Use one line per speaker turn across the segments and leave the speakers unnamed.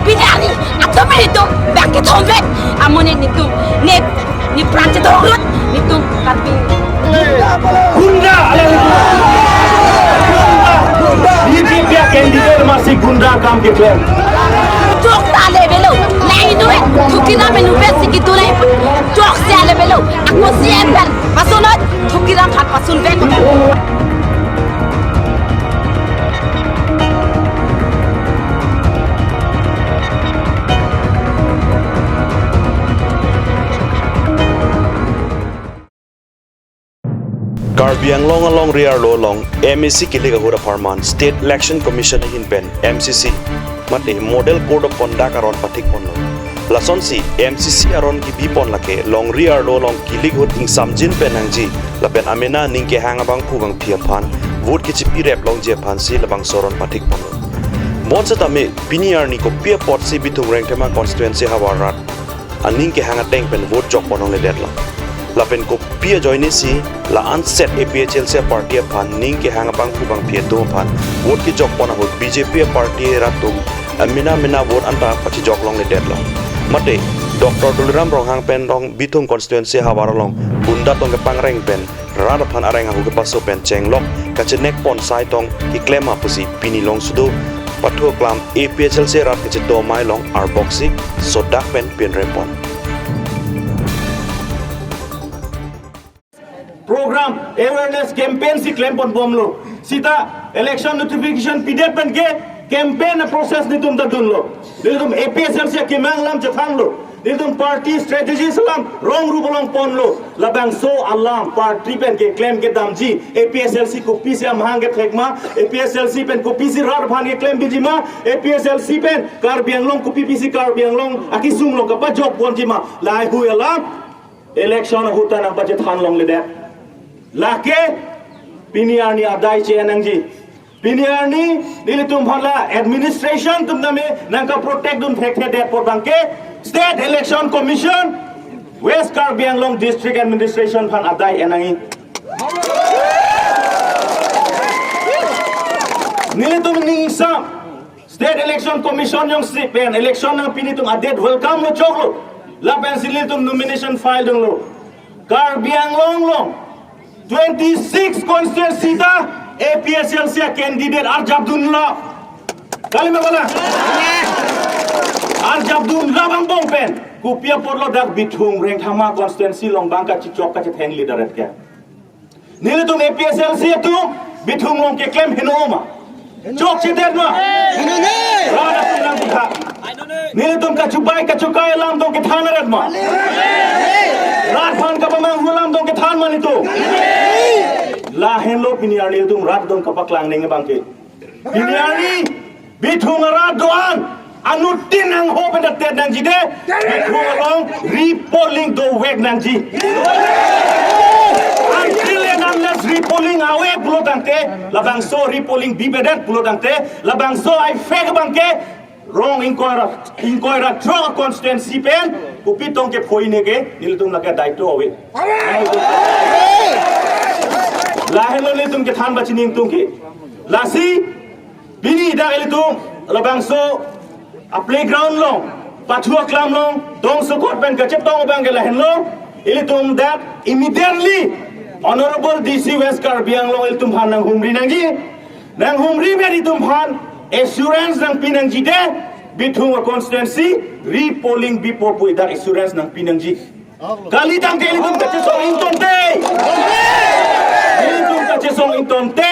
Binari, atau itu bangke tombet, amonet itu, ni prancis dorot, itu karbi.
Gunda, ini dia candidate masih gunda kam gitu.
Jok tak lebelo, lain itu, tukina menubes segitu lah. Jok saya lebelo, aku siapa? Pasunat, tukina kat pasun beko.
Karbiang long along rear lo long MEC kilig ahura farman State Election Commission hin pen MCC mate model code of conduct aron patik pon lo lason si MCC aron ki bipon lake long rear lo long kilig hut ing samjin pen angji lapen amena ningke hanga bang pugang pia pan vote ki chipi rep long je pan si labang soron patik pon lo mon sa tame piniar ni ko pia pot si bitung reng tema constituency hawarat aning ke hanga teng pen vote jok ponong le deadla lapen ko pia join si la unset APHL se party pan ning ke hang bang pubang pia do pan vote ki jok pona ho BJP party ratung mina vote anta pachi jok long le dead long mate Dr. Duliram rong hang pen rong bitung constituency hawara long bunda tong ke pangreng pen rada pan areng hu ke paso pen chenglok ka chenek pon sai tong ki klema pusi pini long sudo patho klam APHL se rat ke do mai long arboxi sodak pen pin repon
program awareness campaign si claim pon bom lo sita election notification pdf pen ke campaign process ni tum dadun lo dilum APSL se kimang lam chathang lo dilum party strategy salam wrong ru bolong pon lo labang so alarm party pen ke claim ke damji APSLC ko pc am hang ke thekma APSLC pen ko pc rar bhan ke claim bijima APSLC pen Karbiang long ko pc Karbiang long akisung lo ka pa job pon jima lai hu alarm election hutan ang budget han long le de lake piniarni adai che anangji piniarni dili tum bhala administration tum name nangka protect dun thekhe de por bangke state election commission West Karbiang Long district administration phan adai anangi nili tum ni sam state election commission yong pen election nang pinitung adet welcome lo choklo la pensil tum nomination file dong lo Karbiang long 26 constituency ta APSL se candidate Arjabdullah kali me bola Arjabdullah bang bong pen kupia porlo dak bithung reng thama constituency long bangka chichok ka theng leader et ke nile tum APSL se tu bithung long ke claim hinoma chok chiter ma hinone rana tum lang kha nile tum ka chubai ka chukai lam dong ke thana ret ma rat phan ka bamang hulam dong ke than man itu la hello piniarni tum rat dong kapak lang nenge bangke piniarni bithung rat doan anutin ang hope na ted nang jide bithung along repolling do weg nang ji until and unless repolling awe pulo dangte labang so repolling bibedat pulo dangte labang so I fake bangke wrong inquire through constituency pen kupitong ke phoine ke nilitum laka daito awe lahelo le tum ke than bachining tum ke lasi bini da ele tum labang so a playground long pathua klam long dong so kot ben ka chep tong bang ke lahen long ele tum that immediately honorable DC West Karbiang long ele tum phan nang humri nang humri me tum phan assurance nang pinang jide bithung constituency repolling before pui dar assurance nang pinang ji kali tang ke ele tum ka chesong inton te song intonte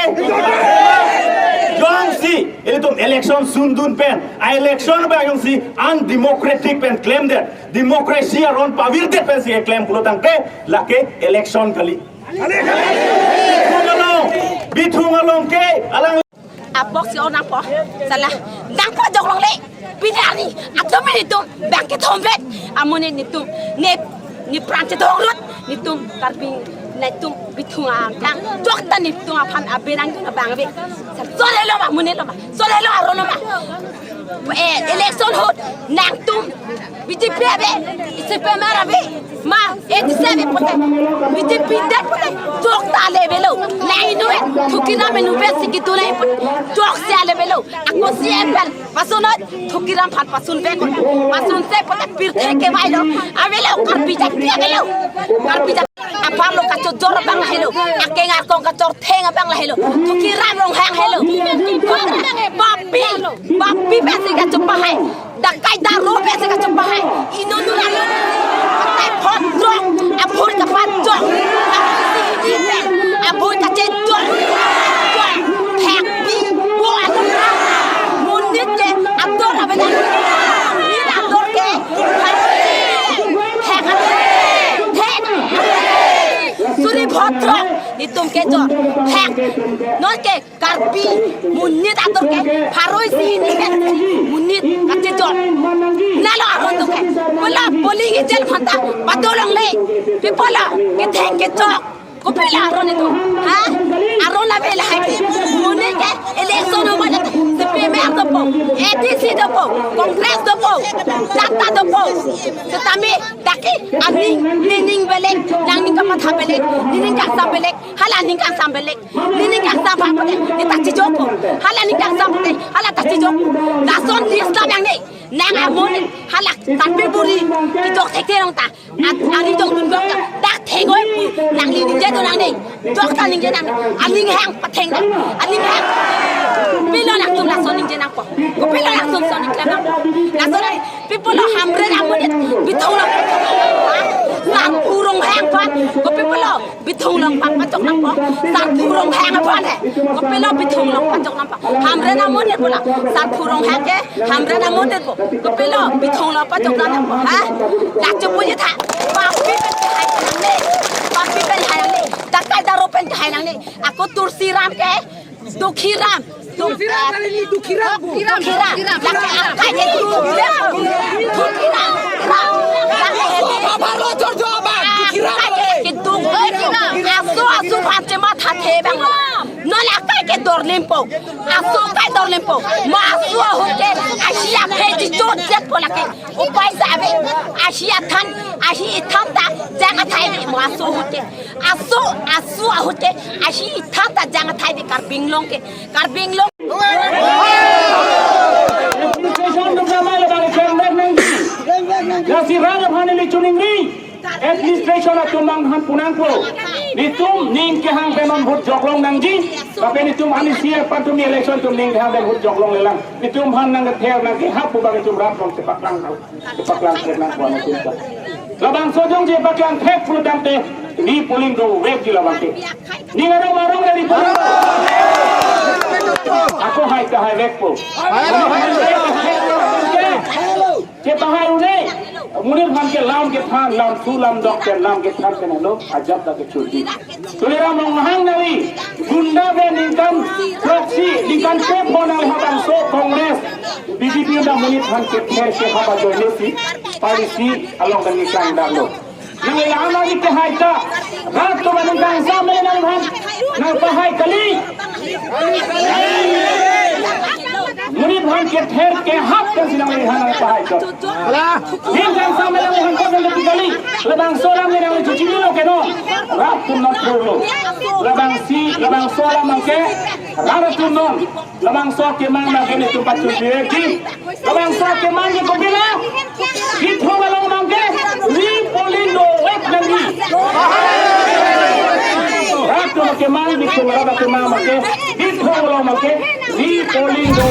jong si itu election sundun pen election ba yong si undemocratic pen claim that democracy aron pavir de pen si claim pulo tangke lake election kali bithung along ke alang
Apok si orang apa salah nangka jok long le binari atau itu bangke tombet amonet itu ni prancis dorot itu karbi na tum bithung am tang jok tan ni tum apan aberang tu na bang be so le lo ma munelo ma so le lo arono ma election hot nang tum BJP be ICP mara be ma edisebe pote BJP dat pote tok ta lebelo nai no thukina menu be sikitu nai tok se lebelo ako siempre pasonot thukiram phat pasun be pasun se pote pirthe ke bailo avelo karpija kia belo karpija apam lo kacho jor bang helo akengar kong kachor thenga bang helo thukiram rong hang helo papi besi ka chupai dakai daro besi ka chupai ino nulalo tai phot jong apur ka pat jong si be apur ka che jong thek bi bo atara munit ke ator abeda ni ator ke thek suri bhatra ni tum ke jor thek not ke karpi munit ator ke pharoi si ni be munit kache jor nalo aron to ke bola polling ijel phanta patolong le pipola ke thek ke jok ko pela aron to ha aron la bela hai munit ke election no mala CPM to po ATC to po congress to po jata to po tami daki ani ning belek nang ning ka matha belek ning ka sa belek hala ning ka sa belek ning ka sa pa pote ni ta chi jok hala ning ka sa pote hala ta chi jok da son islam yang ni nang amon hala tanpe buri ki jok thek te long ta ani jok dun gok dak thengoi nang li ni je to nang ni jok ta ning je nang aning hang pa theng aning hang pilo nak tum la son ning je nang ko pilo nak tum son ning la son people lo hamre amon bitong lo sang purong hang pan ko people lo bitong lo pa chok nang ko sang purong hang pan ko pilo bitong lo pa chok nang pa hamre amon ne bola sang purong hang ke hamre amon ne ko pilo bitong lo pa chok nang ko ha dak chu pu tha pa pi pen hai nang ne pa pi pen hai nang ne dak kai daro pen hai nang ne aku tursi ram ke dukhiram dukhiram lak kai ke dukhiram Pablo Giorgio Abang Gitu Asu Pace Mata Tebang Nola Kai ke Dorlimpo Asu Kai Dorlimpo Ma Asu Hotel Asia Peti Jod Jet Polake Upai Sabe Asia Tan Asia Tanta Jangan Thai Ma Asu Hotel Asu Hotel Asia Tanta Jangan Thai Karbinglong ke Karbinglong
Nasi rana bhaneli chuningri administration atumang han punangko nitum ning ke hang benon hut joklong nangji tapi nitum ani sia patum election tum ning hang ben hut joklong lelang nitum han nang thel nang ke hap bang tum rap long sepak lang ke nang ko nitum labang sojong je baklang thek pul damte ni puling do wek ki labang te ni ngarong marong dari puling aku hai ka hai wek po ke bahai une munir khan ke lam ke than lam su lam doctor lam ke than ke no ajab da ke chudi tulera mahang nawi gunda be ningkan proxy ningkan pe bonal haban so congress BJP da munir khan ke kher ke haba joine si parisi along the nikan dalo nang lama ni ke haita rat to ban nang sa me nang han nang bahai kali munir khan ke kher ke hap ke sinang ni han bahai to Ning kan sama lang ang kong natigali. Labang solam ni nang chuchilo ke no. Rap tunon pulo. Labang solam ang ke. Rap tunon. Labang so ke mang na gani tumpat chuchireki. Labang so ke mang ni kubila. Hito walang mang ke. Li polindo wek nangi. Rap tunon ke mang ni kubila ke mang ke. Hito walang mang ke. Li polindo.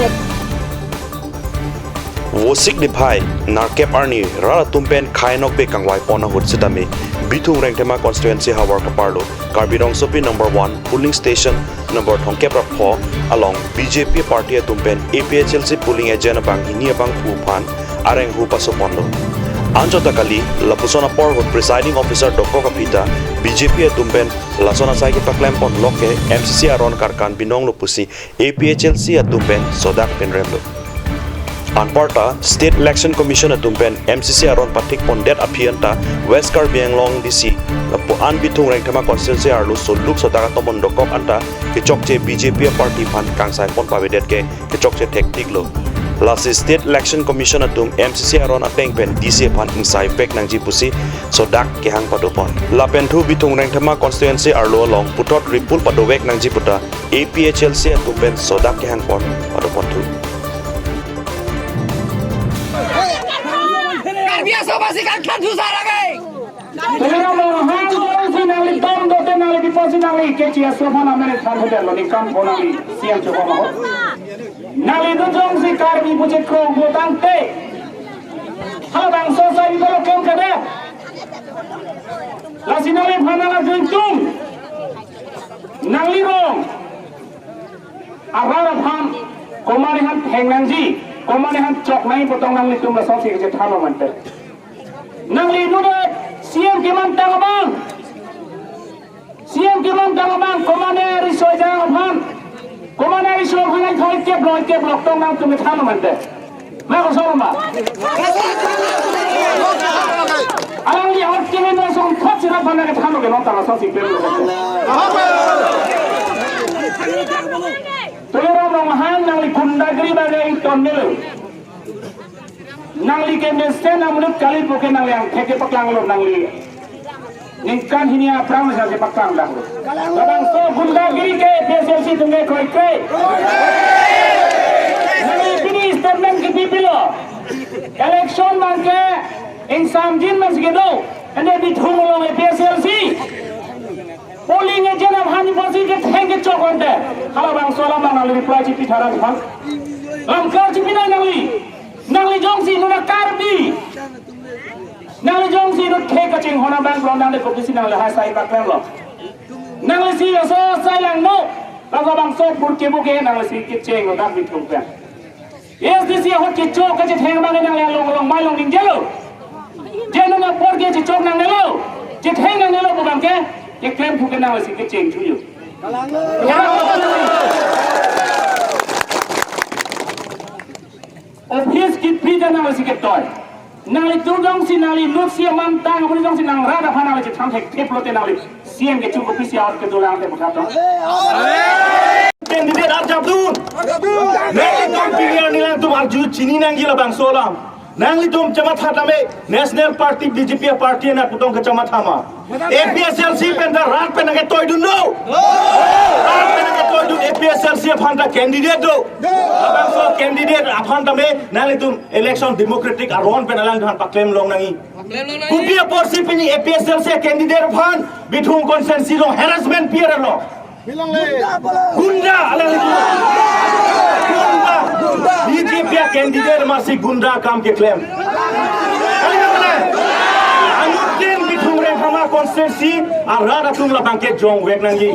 Wosik ni phai narkep arni rara tumpen khainok be kangwai pona hut sitami bitung rengtema constituency hawar kaparlo karbirong sopi number 1 polling station number thongkep rapho along BJP party tumpen APHLC polling agent bang hinia bang phuphan areng hu pasopondo anjota kali lapusona por hut presiding officer dokko kapita BJP tumpen lasona sai ki paklempon loke MCC aron karkan binong lupusi APHLC tumpen sodak penremlo Anparta State Election Commission atumpen MCC aron patik pondet apianta West Karbi Anglong DC lapo anbitung rengkema constituency arlu soluk sodaka tomon dokok anta kechokche BJP party pan kangsai pon pawedet ke kechokche tektik lo lasi State Election Commission atum MCC aron apeng pen DC pan insai pek nang jipusi sodak kehang padopon lapen thu bitung reng thama constituency arlo long putot ripul padowek nang jiputa APHLC atum pen sodak kehang pon padopon thu
biasa masih kan susah lagi.
Tulira mo hang sinali dom dote nali deposit nali kecia sofana mene than hotel lo ni kam bonali siam choko mo nali do jong si karbi buje krong botang te hala bang so sai ko kem kade la sinali phana la juntum nali rong arara pham komani han thengnangji komani han chok nai potong nang litum la so si ke thalo mante nangli nude siam kiman tangabang komane risoy jang phan komane risoy phan thoi ke blok tong nang tum thalo mante ma ko so ma alang li hot kimen no song khot sira phan ke thalo ke no ta la so si pe lo tolera mo han nangli kundagri bagai tonnel nangli ke mesten amrut kali poke nangli ang theke paklang lo nangli ningkan hinia prang sa ke paklang dah lo babang so gundagiri ke PSLC tunge koi ke nangli bini statement ke pipilo election man ke insam jin mas ke do ane di thumlo ke PSLC polling agent of hani posi ke thenge chokonde hala bang so lam nangli reply chi pithara phang lam kar chi pinai nangli jongsi nuna karbi nangli jongsi nut ke kacing hona bang lo nangli kopisi nangli hai sai baklang lo nangli si so sai lang no laga bang so burke buke nangli si kiceng lo dak bitung pe yes this year hot kicho kache theng bang nangli long mai long ding jelo jeno na porge chi chok nang nelo chi theng nang nelo ko bang ke ye klem thu ke nangli si kiceng chu yu office ki pida nang si ke toy nang tu dong si nang lu si man tang apni dong si nang ra da phana le tham thek theplote nang siam ke chu ko pisi out ke dolang te bukha to
candidate Arjabdun nang tum pilihan nilang tum arju chini nang gila bang solam nang tum chama thatame national party BJP party na putong ke chama thama APSLC penda rat penda ke toy dun no rat penda ke toy dun APSLC phanta candidate do abang so candidate aphanta me nang tum election democratic aron penda lang han paklem long nangi kupia porsi pini APSLC candidate phan bithung consensus lo harassment pier lo gunda ala gunda BJP candidate masih gunda kam ke claim anutin bithung reng hama consensus arada tum la bangke jong wek nangi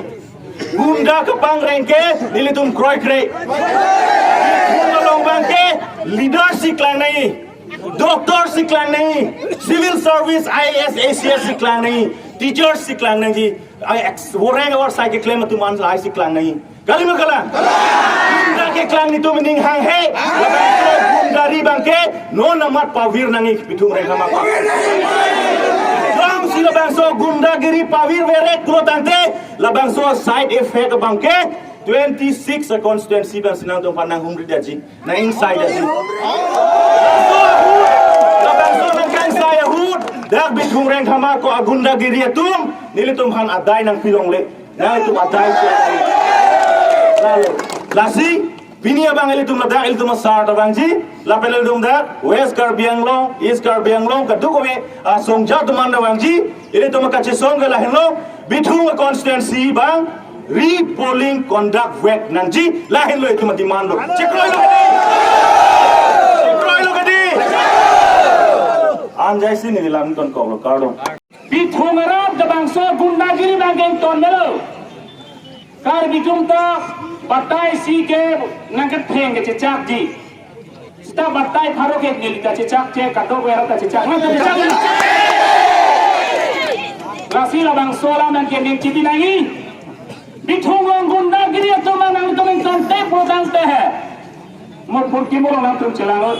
gunda ke pang rengke nilitum kroy krei gunda long bangke leadership lang nahi doctor siklang nahi civil service IAS ACS siklang nahi teachers siklang nahi woreng awar sai ke claim tu man lai siklang nahi gali makala gunda ke klang ni tu mening hang he gunda ri bangke no namat pawir nangi bithung reng hama pa ram sila bangso gunda giri pawir vere krotante la bangso side effect bangke 26 constituency bang sinang tu panang humri daji na inside daji la bangso nang kan saya hut dak bithung reng hama ko agunda giri tum nilitum han adai nang pilong le na itu adai lalu lasi Pini abang ilitum na dak ilitum sar abang ji la pelilum dak West Karbiang Long East Karbiang Long kaduk me songja tuman abang ji ilitum kache song ke lahin lo bithung constituency bang re-polling conduct wet nanji lahin lo itu mati mando cekroi lo kadi anjay sini nilam ton ko lo kardo
bithung arab da bangso gundagiri bageng ton melo kar bitum ta batai si ke nangkat theng ke chak ji sta batai pharo ke nili ta chak che kadok wera ta chak na ta chak lasi la bangso la nan ke ning chiti nai bithung gundagiri to manang to men ton te podang te hai mot pur ki mo na tum chalalo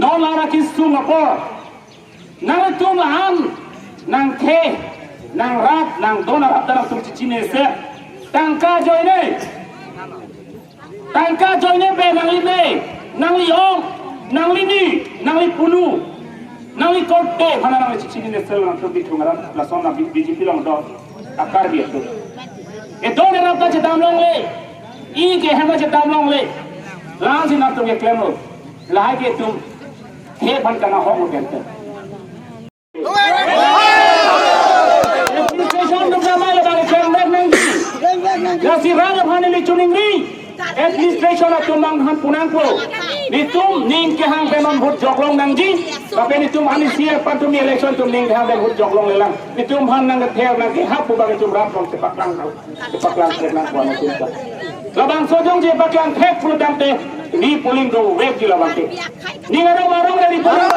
no lara kisum apo nang tum am nang the nang rap nang dona rap dalam tum cicine se tangka joy nei Tangka joinnya be nang li ong, nang li ni, nang li punu, nang li kote, mana nang li cici ni sel nang tubi tungaran, lason nang BJP long do, akar biar tu. Itu ni rata cetam long le, I ke hanga cetam long le, langsung nang tu ke klaim lo, lahai ke tu, he ban kana hok lo kente. Administration tu ramai le bagi klaim nang, nasi rana bhane li chuning ni. Administration atau manghan punangko nitum ning ke hang benon hut joklong nangji tapi nitum ani siap pantum election tum ning ke hang ben hut joklong lelang nitum han nang thel nang ke hap bagi tum rap long sepak lang nang kuan kunta labang sojong je baklang thek pul damte ni puling do wek di labang te ni ngarong marong dari pulang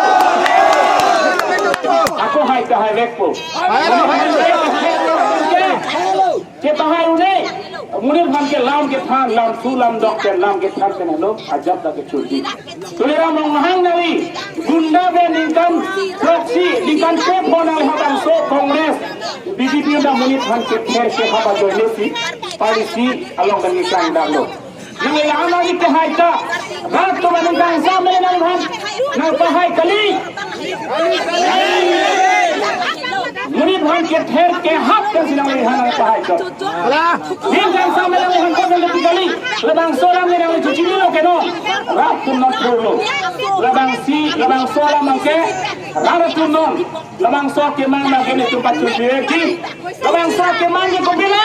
aku hai ka hai wek po ke bahai une munir bhan ke lam ke than lam sulam doctor lam ke than kana lo ajab da ke chudi tulera mong mahang nawi gunda be ningkan proxy ningkan ke bonal habang so congress BJP da munir bhan ke kher ke haba joine si policy along the ningkan da lo nang ilana ni ke haita rat to ningkan sa me nang bhan nang bahai kali munir bhan ke kher ke hak ke sinang ilana bahai to ningkan sa me nang bhan ko de kali labang solam ni nang cuci lo ke no rat tum non pro labang solam mangke rat tum non labang so ke mang na ke ni tum pat cuci ki labang so ke mang ke ko bila